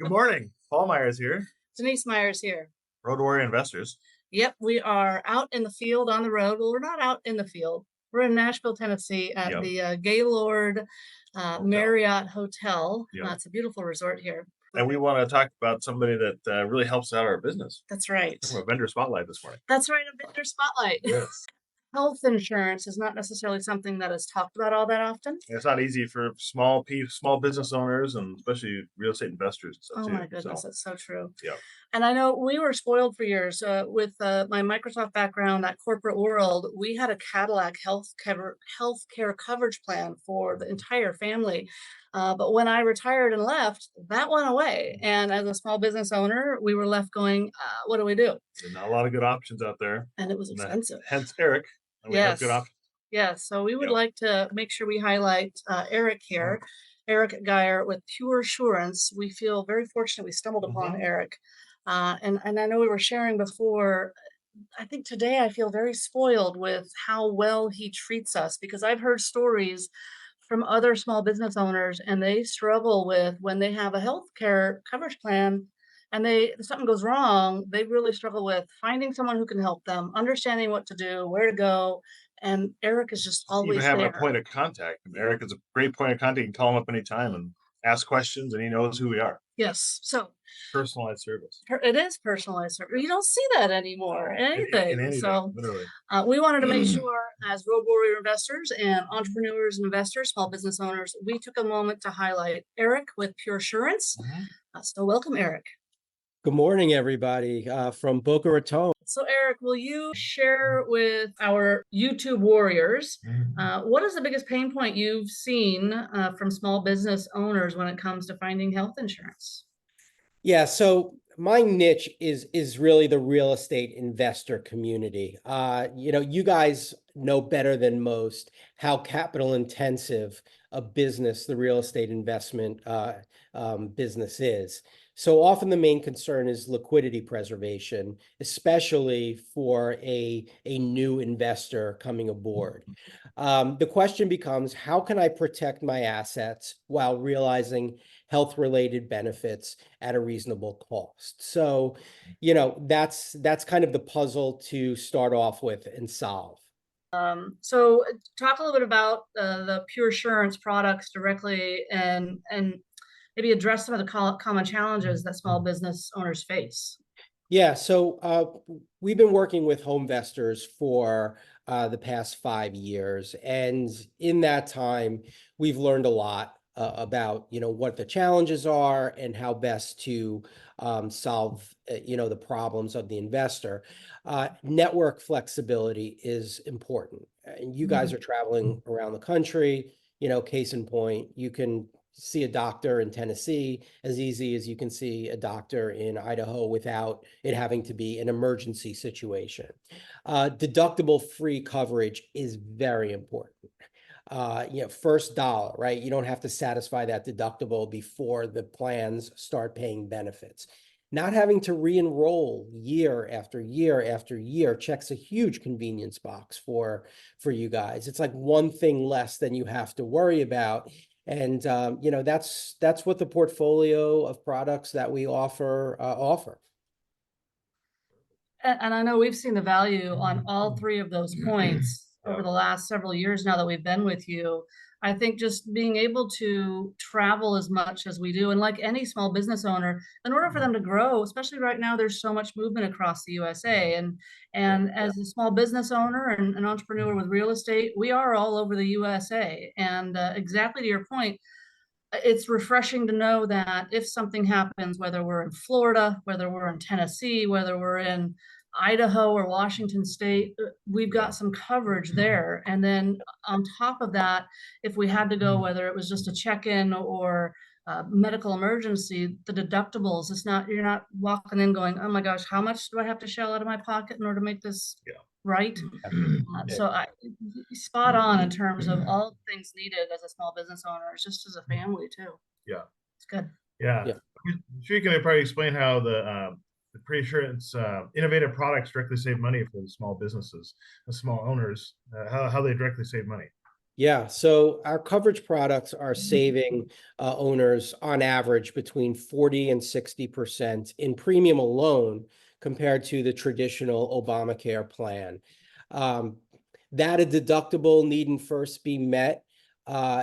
Good morning. Paul Myers here, Denise Myers here. Road Warrior Investors. Yep, we are out in the field on the road. Well, we're not out in the field. We're in Nashville, Tennessee at Yep. the Gaylord Marriott Hotel. Yep. It's a beautiful resort here. And we want to talk about somebody that really helps out our business. That's right. From a vendor spotlight this morning. That's right, a vendor spotlight. Yes. Health insurance is not necessarily something that is talked about all that often. It's not easy for small business owners and especially real estate investors. And stuff Oh my goodness, that's so true. Yeah. And I know we were spoiled for years with my Microsoft background, that corporate world. We had a Cadillac healthcare coverage plan for the entire family. But when I retired and left, that went away. And as a small business owner, we were left going, what do we do? There's not a lot of good options out there. And it was expensive. Hence Eric. And we have good options. Yes. So we would like to make sure we highlight Eric here. Eric Geyer with Puresurance. We feel very fortunate we stumbled upon Eric. And I know we were sharing before, I think today I feel very spoiled with how well he treats us, because I've heard stories from other small business owners and they struggle with when they have a healthcare coverage plan and something goes wrong, they really struggle with finding someone who can help them, understanding what to do, where to go. And Eric is just always even having there. A point of contact. And Eric is a great point of contact. You can call him up anytime and ask questions, and he knows who we are. Yes. So personalized service. It is personalized service. You don't see that anymore. Anything. So literally. We wanted to make sure, as Road Warrior investors and entrepreneurs and investors, small business owners, we took a moment to highlight Eric with Puresurance. So welcome, Eric. Good morning, everybody, from Boca Raton. So Eric, will you share with our YouTube warriors, what is the biggest pain point you've seen from small business owners when it comes to finding health insurance? Yeah, so my niche is really the real estate investor community. You guys know better than most how capital intensive a business the real estate investment business is. So often the main concern is liquidity preservation, especially for a new investor coming aboard. The question becomes, how can I protect my assets while realizing health-related benefits at a reasonable cost? So, that's kind of the puzzle to start off with and solve. So talk a little bit about the Puresurance products directly and maybe address some of the common challenges that small business owners face. Yeah, so we've been working with Homevestors for the past 5 years. And in that time, we've learned a lot about, what the challenges are and how best to solve, the problems of the investor. Network flexibility is important. And you guys are traveling around the country, case in point, you can see a doctor in Tennessee as easy as you can see a doctor in Idaho without it having to be an emergency situation. Deductible free coverage is very important. First dollar, right? You don't have to satisfy that deductible before the plans start paying benefits. Not having to re-enroll year after year after year checks a huge convenience box for you guys. It's like one thing less than you have to worry about. And, that's what the portfolio of products that we offer. And I know we've seen the value on all three of those points over the last several years now that we've been with you. I think just being able to travel as much as we do, and like any small business owner, in order for them to grow, especially right now, there's so much movement across the USA. And as a small business owner and an entrepreneur with real estate, we are all over the USA. And exactly to your point, it's refreshing to know that if something happens, whether we're in Florida, whether we're in Tennessee, whether we're in Idaho or Washington State, we've got some coverage there. And then on top of that, if we had to go, whether it was just a check-in or medical emergency, the deductibles, you're not walking in going, oh my gosh, how much do I have to shell out of my pocket in order to make this right? So spot on in terms of all things needed as a small business owner, just as a family too. Yeah. It's good. Yeah. I'm sure you can probably explain how the Puresurance innovative products directly save money for the small businesses, the small owners, how they directly save money. Yeah, so our coverage products are saving owners on average between 40 and 60% in premium alone compared to the traditional Obamacare plan. Um, that a deductible needn't first be met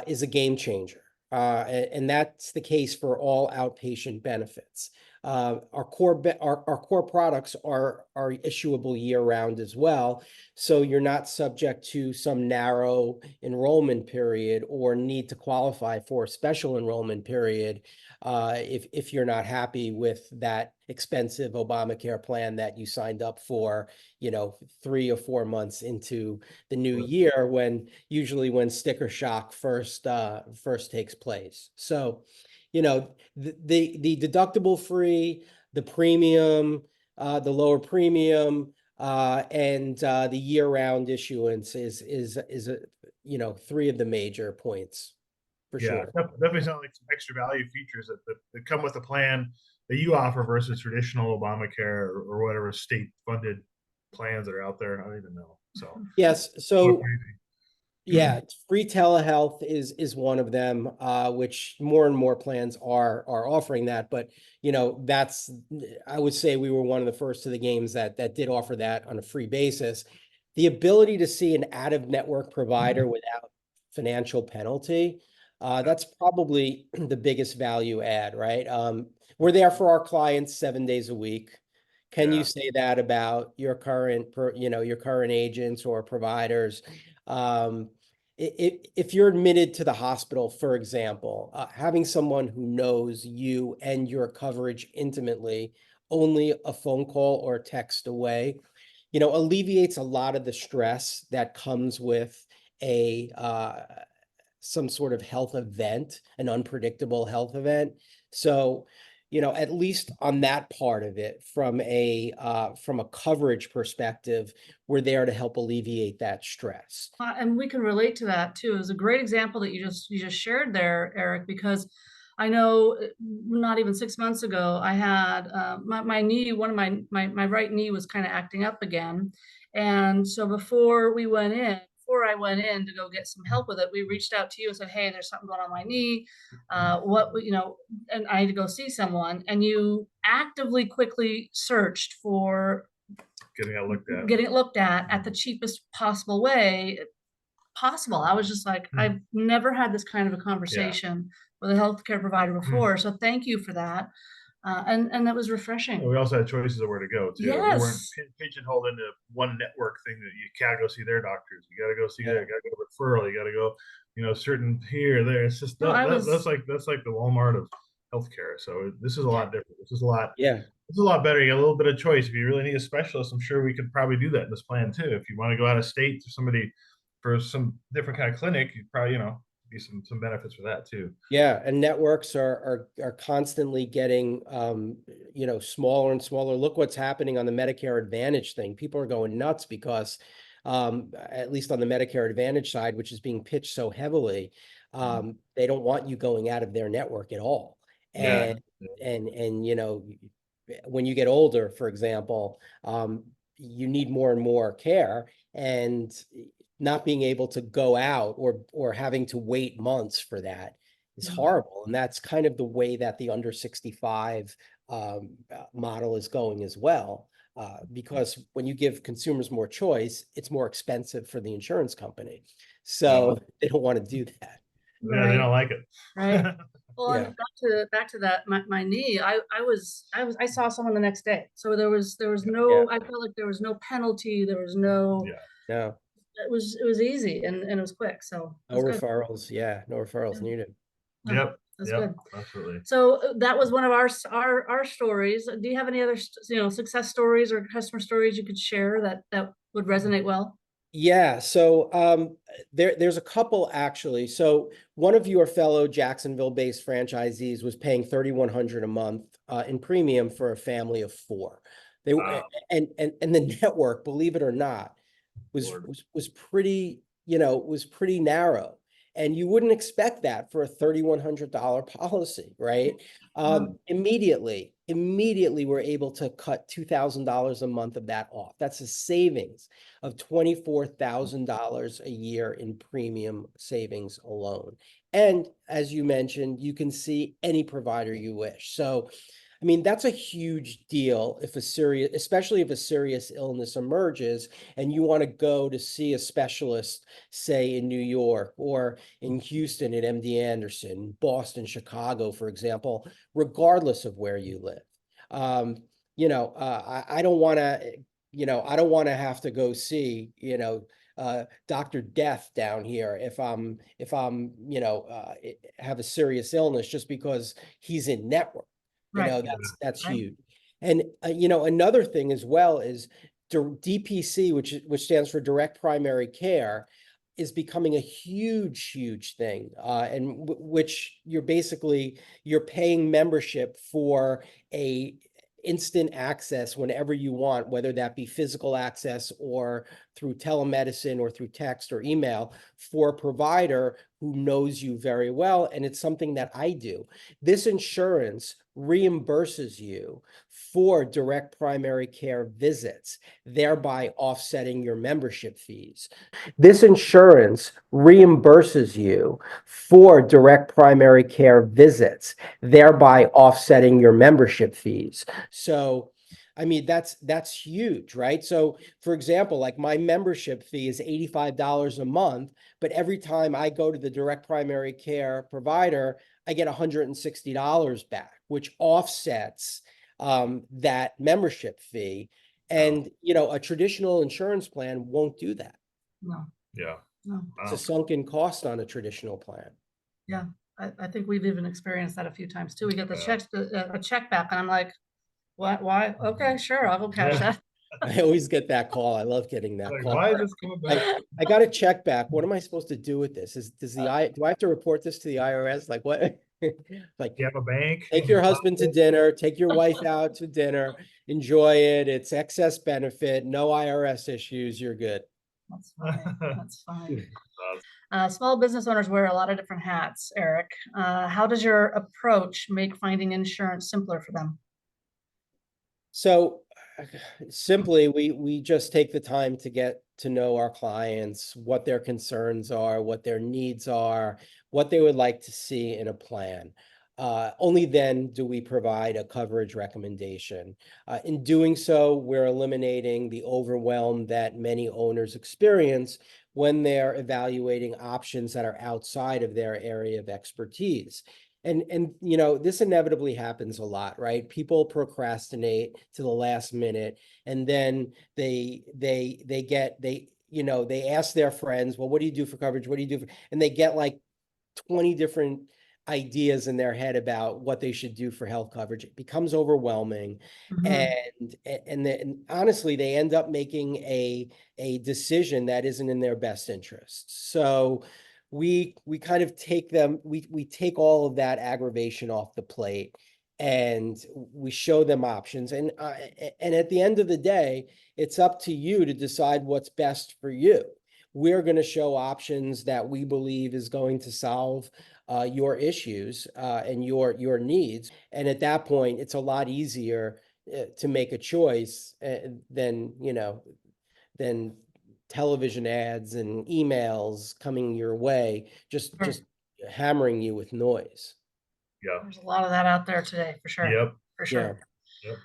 is a game changer. And that's the case for all outpatient benefits. Our core products are issuable year round as well. So you're not subject to some narrow enrollment period or need to qualify for a special enrollment period if you're not happy with that expensive Obamacare plan that you signed up for, 3 or 4 months into the new year, when usually when sticker shock first takes place. So, the deductible free, the premium, the lower premium, and the year-round issuance is three of the major points for Yeah, sure. definitely sound like some extra value features that come with the plan that you offer versus traditional Obamacare or whatever state funded plans that are out there. I don't even know. So Yes, so so yeah, free telehealth is one of them, which more and more plans are offering that. But that's, I would say we were one of the first of the games that did offer that on a free basis. The ability to see an out-of-network provider without financial penalty, that's probably the biggest value add, right? We're there for our clients 7 days a week. Can you Yeah. say that about your your current agents or providers? If you're admitted to the hospital, for example, having someone who knows you and your coverage intimately, only a phone call or a text away, alleviates a lot of the stress that comes with a some sort of health event, an unpredictable health event. So, at least on that part of it, from a coverage perspective, we're there to help alleviate that stress. And we can relate to that too. It was a great example that you just shared there, Eric, because I know not even 6 months ago, I had my knee, one of my right knee was kind of acting up again. And so before I went in to go get some help with it, we reached out to you and said, hey, there's something going on my knee. And I had to go see someone. And you actively quickly searched for getting it looked at the cheapest possible way possible. I was just like, I've never had this kind of a conversation with a healthcare provider before. So thank you for that. And that was refreshing. We also had choices of where to go too. We weren't Yes. pigeonholed into one network thing that you gotta go see their doctors. You gotta go see Yeah. there. You gotta go referral. You gotta go, certain here, there. It's just No, that's like the Walmart of healthcare. So this is a lot different. This is a lot. Yeah. It's a lot better. You get a little bit of choice. If you really need a specialist, I'm sure we could probably do that in this plan too. If you want to go out of state to somebody for some different kind of clinic, you probably be some benefits for that too. Yeah, and networks are constantly getting smaller and smaller. Look what's happening on the Medicare Advantage thing. People are going nuts because at least on the Medicare Advantage side, which is being pitched so heavily, they don't want you going out of their network at all. Yeah. And when you get older, for example, you need more and more care, and not being able to go out or having to wait months for that is horrible. And that's kind of the way that the under 65 model is going as well. Because when you give consumers more choice, it's more expensive for the insurance company. So they don't want to do that. Yeah, they don't like it. Right. Well, Yeah. and back to that, my knee, I saw someone the next day. So there was no, Yeah. I felt like there was no penalty. There was no, Yeah. No, it was easy and it was quick. So it no was good. referrals. Yeah, no referrals Yeah. needed. No, Yep. that's Yep. good. Absolutely. So that was one of our stories. Do you have any other, success stories or customer stories you could share that would resonate well? Yeah, so there's a couple actually. So one of your fellow Jacksonville-based franchisees was paying $3,100 a month in premium for a family of four. They Wow. and the network, believe it or not, was Lord. was pretty, was pretty narrow. And you wouldn't expect that for a $3,100 policy, right? Immediately we're able to cut $2,000 a month of that off. That's a savings of $24,000 a year in premium savings alone. And as you mentioned, you can see any provider you wish. So, I mean, that's a huge deal if especially if a serious illness emerges and you want to go to see a specialist, say in New York or in Houston at MD Anderson, Boston, Chicago, for example, regardless of where you live. I don't want to, I don't want to have to go see, Dr. Death down here if I'm, have a serious illness just because he's in network. Right. That's Right. huge. And, another thing as well is DPC, which stands for direct primary care, is becoming a huge thing. And which you're paying membership for a instant access whenever you want, whether that be physical access or through telemedicine or through text or email, for a provider who knows you very well. And it's something that I do. This insurance reimburses you for direct primary care visits, thereby offsetting your membership fees. This insurance reimburses you for direct primary care visits, thereby offsetting your membership fees. So, I mean, that's huge, right? So, for example, like my membership fee is $85 a month, but every time I go to the direct primary care provider, I get $160 back, which offsets that membership fee. And, a traditional insurance plan won't do that. No, Yeah. no. It's a sunken cost on a traditional plan. Yeah. I think we've even experienced that a few times too. We get the Yeah. checks, a check back and I'm like, what, why? Okay, sure. I'll go cash Yeah. that. I always get that call. I love getting that Like, call. why is this coming back? I got a check back. What am I supposed to do with this? Do I have to report this to the IRS? Like what? Like, You have a bank? take your husband to dinner, take your wife out to dinner, enjoy it. It's excess benefit, no IRS issues. You're good. That's fine. That's fine. Awesome. Small business owners wear a lot of different hats, Eric. How does your approach make finding insurance simpler for them? So simply, we just take the time to get to know our clients, what their concerns are, what their needs are, what they would like to see in a plan. Only then do we provide a coverage recommendation. In doing so, we're eliminating the overwhelm that many owners experience when they're evaluating options that are outside of their area of expertise. And this inevitably happens a lot, right? People procrastinate to the last minute, and then they ask their friends, well, what do you do for coverage? What do you do for, and they get like 20 different ideas in their head about what they should do for health coverage. It becomes overwhelming. And honestly, they end up making a decision that isn't in their best interest. So we kind of we take all of that aggravation off the plate, and we show them options. And at the end of the day, it's up to you to decide what's best for you. We're going to show options that we believe is going to solve your issues and your needs. And at that point, it's a lot easier to make a choice than television ads and emails coming your way, just hammering you with noise. Yeah. There's a lot of that out there today, for sure. Yep. For sure. Yep.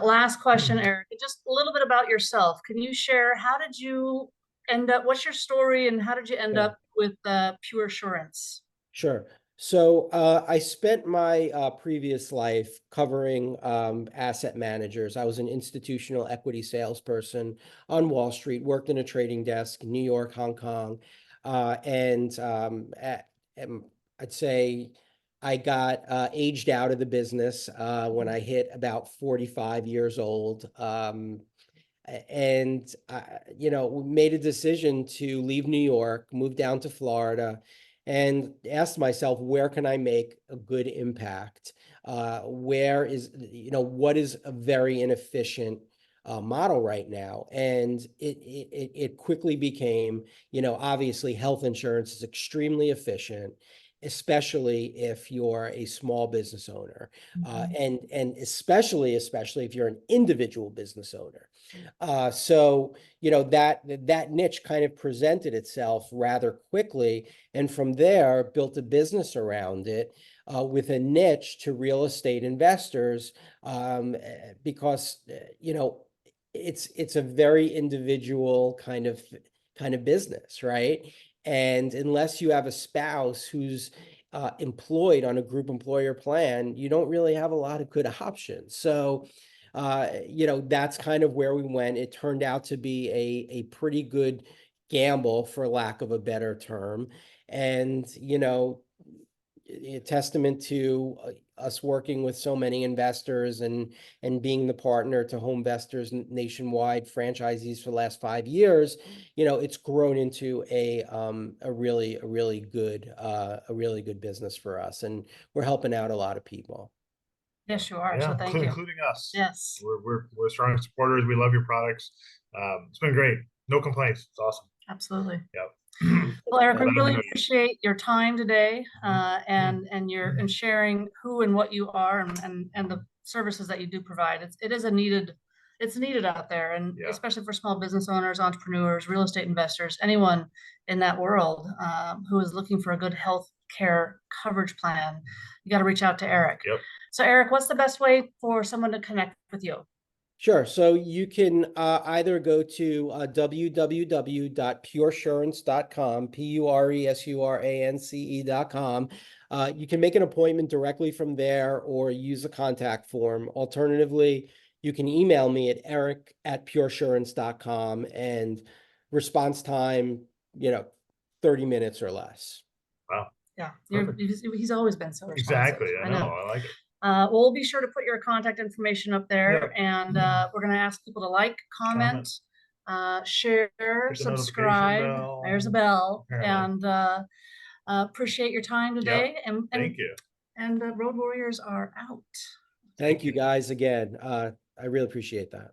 Last question, Eric, just a little bit about yourself. Can you share, how did you end up, what's your story and how did you end up with Puresurance? Sure. So I spent my previous life covering asset managers. I was an institutional equity salesperson on Wall Street, worked in a trading desk in New York, Hong Kong. And I'd say I got aged out of the business when I hit about 45 years old. And made a decision to leave New York, move down to Florida, and asked myself, where can I make a good impact? What is a very inefficient model right now. And it quickly became, obviously health insurance is extremely efficient, especially if you're a small business owner, and especially if you're an individual business owner. So, that niche kind of presented itself rather quickly, and from there built a business around it, with a niche to real estate investors, because it's a very individual kind of business, right? And unless you have a spouse who's employed on a group employer plan, you don't really have a lot of good options. So, that's kind of where we went. It turned out to be a pretty good gamble, for lack of a better term. And, a testament to us working with so many investors and being the partner to home investors nationwide franchisees for the last 5 years, it's grown into a really good business for us, and we're helping out a lot of people. Yes, you are. Yeah, So thank you. including us. Yes, We're strong supporters. We love your products. It's been great. No complaints. It's awesome. absolutely. Yep. Well, Eric, we Glad to really know you. appreciate your time today, and sharing who and what you are, and the services that you do provide. It's needed out there, and Yeah. especially for small business owners, entrepreneurs, real estate investors, anyone in that world, who is looking for a good health care coverage plan. You got to reach out to Eric. Yep. So, Eric, what's the best way for someone to connect with you? Sure. So you can either go to www.puresurance.com, puresurance.com. You can make an appointment directly from there or use the contact form. Alternatively, you can email me at eric@puresurance.com, and response time, 30 minutes or less. Wow. Yeah, Perfect. he's always been so responsive. Exactly. I know. I like it. We'll be sure to put your contact information up there, Yep. and we're going to ask people to like, comment, share, Hit the subscribe. notification bell. There's a bell, Apparently. and appreciate your time today. Thank you. And Road Warriors are out. Thank you guys again. I really appreciate that.